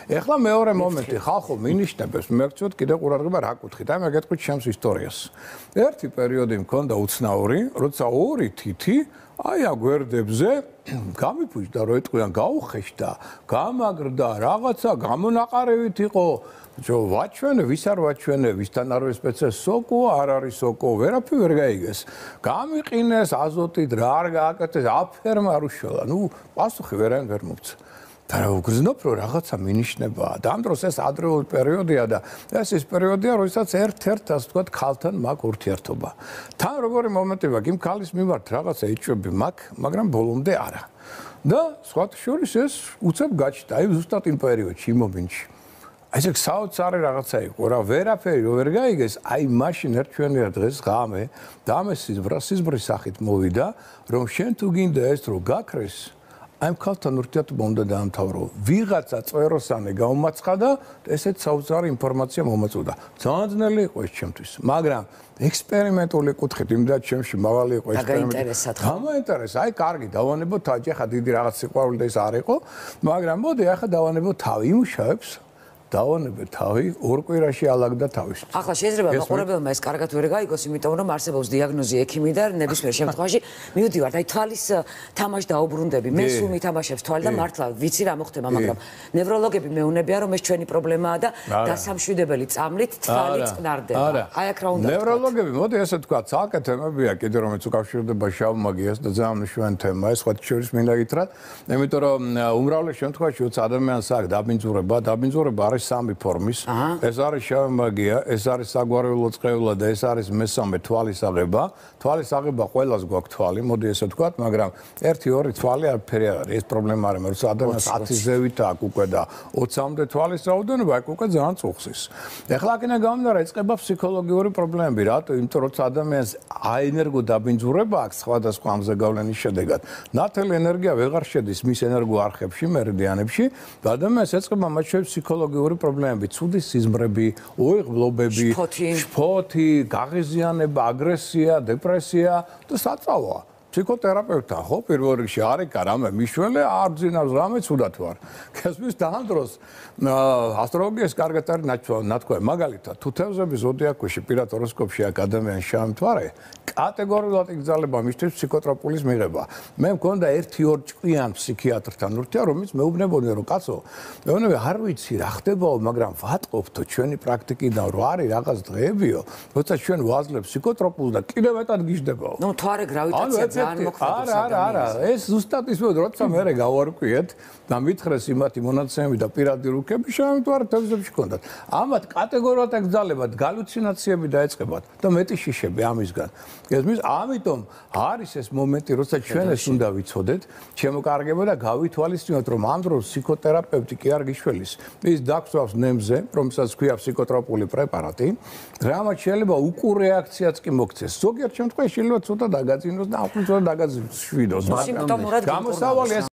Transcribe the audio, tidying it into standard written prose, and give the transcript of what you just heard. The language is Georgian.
ეხლა მეორე მომენტი, ხალხო მინიშნებს, მეკცოთ კიდე ყურადღება რა კუთხით. აი მე გეტყვით ჩემს ისტორიას. ერთი პერიოდი მქონდა უცნაური, როცა ორი თითი აი აგვერდებზე გამიფუჭდა, რო ეტყვიან გაუხეშდა, გამაგრდა, რაღაცა გამონაყარევით იყო. ვაჩვენე, ვის არ ვაჩვენე, ვისთან არ ვესპეცე, სოკო არ არის სოკო, ვერაფერი ვერ გაიგეს. გამიყინეს აზოტით, რა არ გააკეთეს, აფერმა არ უშველა. ნუ პასუხი ვერან ვერ მოგცა. და რა ვგრძნობ, რომ რაღაცა მინიშნებაა. და ამ დროს ეს ადრეული პერიოდია და ეს ის პერიოდია, როდესაც ერთ-ერთ ასე ვთქვათ, ქალთან მაქვს ურთიერთობა. თან როგორი მომენტი მაქვს, იმ ქალის მიმართ რაღაცა იჭვები მაქვს, მაგრამ ბოლომდე არა. და სხვათა შორის ეს უცებ გაჩნდა, აი ზუსტად იმ პერიოდში, იმ მომენტში. აი ეს საოცარი რაღაცა იყო რა, ვერაფერი რო ვერ გაიგეს, აი მაშინ ერთვენია დღეს ღამე და ამ სიზმრის სახით მოვიდა, რომ შენ თუ გინდა ეს რო გაქრეს, აი ქალთან ურთიერთობა უნდა დაამთავრო. ვიღაცა წვეროსანი გაუმაცხადა, ესეც საოცარი ინფორმაცია მომაწოდა. ძალიან ძნელი იყო ეს ჩემთვის, მაგრამ ექსპერიმენტული კუთხით იმდაც ჩემში მაღალი იყო ექსპერიმენტი. გამაინტერესა, აი კარგი, დავანებოთ თავი, ახლა დიდი რაღაც სიყვარული და ის არ იყო, მაგრამ მოდი ახლა დავანებოთ თავი, იმუშავებს. დავანებე თავი, ორ კვირაში ალაგდა თავის. ახლა შეიძლება მაყურებელმა ეს კარგად ვერ გაიგოს, იმიტომ რომ არსებობს დიაგნოზი ექიმი და ნებისმიერ შემთხვევაში მივდივართ, აი თვალის თამაში დაუბრუნდები. მე სულ მითამაშებს თვალი და მართლა ვიცი რა მოხდება, მაგრამ ნევროლოგები მეუბნებიან, რომ ეს ჩვენი პრობლემაა და დასამშვიდებელი წამლით თვალი წყნარდება. აი აქ რა უნდა ვთქვა. ნევროლოგები, მოდი ესე ვთქვა, ცალკე თემებია, კიდე რომელიც უკავშირდება შავ მაგიას და ძალიან მნიშვნელოვანი თემაა, ეს სხვათა შორის მინდა გითხრათ, იმიტომ რომ უმრავლეს შემთხვევაში როცა ადამიანს აქვს დაბინძურება არის სამი ფორმის. ეს არის შავი მაგია, ეს არის საგვარეულო წყევლა და ეს არის მესამე თვალის აღება. თვალის აღება ყველას გვაქვს თვალი, მოდი ესე ვთქვათ, მაგრამ 1-2 თვალი არაფერი არ არის. ეს პრობლემა არ არის, როცა ადამიანს 10 ზევით აქვს უკვე და 20-მდე თვალის რაოდენობა აქვს უკვე ძალიან წუხსის. ეხლა აქედან გამომდინარე იწყება ფსიქოლოგიური პრობლემები, რატო? იმიტომ რომ ადამიანს აენერგო დაბინძურება აქვს სხვადასხვა ამზე გავლენის შედეგად. ნათელი ენერგია ვეღარ შედის მის ენერგო არხებში, მერიდიანებში და ადამიანს ეწყება მათ შორის ფსიქოლოგიური პრობლემები, ცუდი სიზმრები, ოიღბლობები, შფოთი, გაღიზიანება, აგრესია, დეპრესია და საწავლა. ფსიქოთერაპევტთან ხო პირველ რიგში არიქა რამე მიშველე არ ძინავს რამე ცუდად ვარ. გასმის თან დროს ასტროლოგიის კარგად არის ნათქვამი. მაგალითად, თუ თევზები ზოდიაქოში პირად ჰოროსკოპში აქვს ადამიანის შავი მთვარე, კატეგორიულად იგზავნება მისთვის ფსიქოტროპულის მიღება. მე მქონდა 1-2 ჭკვიან ფსიქიატრთან ურთია, რომელიც მეუბნებოდნენ, რომ კაცო, მეუბნები არ ვიცი რა ხდებაო, მაგრამ ვატყობთო ჩვენი პრაქტიკიდან, რომ არის რაღაც დღეებიო, როცა ჩვენ ვაძლევ ფსიქოტროპულს და კიდევ მეტად გიждდებაო. ნუ თვარე გრავიტაცია ძალიან მოქმედებს ადამიანს. არა, ეს ზუსტად ის მოდი, როცა მე გავარკვიეთ და მითხრეს იმათი მონაცემები და პირადი რუკები შევამთვარ თევზებში ჰქონდათ. ამათ კატეგორიულად ეკძალებათ, галлюცინაციები დაეწყებათ და მეტი შიშები ამისგან. გესმის? ამიტომ არის ეს მომენტი, როცა ჩვენ ეს უნდა ვიცოდეთ, შემოკარგება და გავითვალისწინოთ, რომ ამ დროს ფსიქოთერაპევტი კი არ გიშველის. ის დაგსვავს ნემზე, რომელსაც ქვია ფსიქოტროპული პრეპარატი, რამაც შეიძლება უკურეაქციაც კი მოქცეს. ზოგიერთ შემთხვევაში შეიძლება ცოტა დაგაძინოს და აუცილებლად დაგაშვიდოს. სიმპტომურად გამოსავალი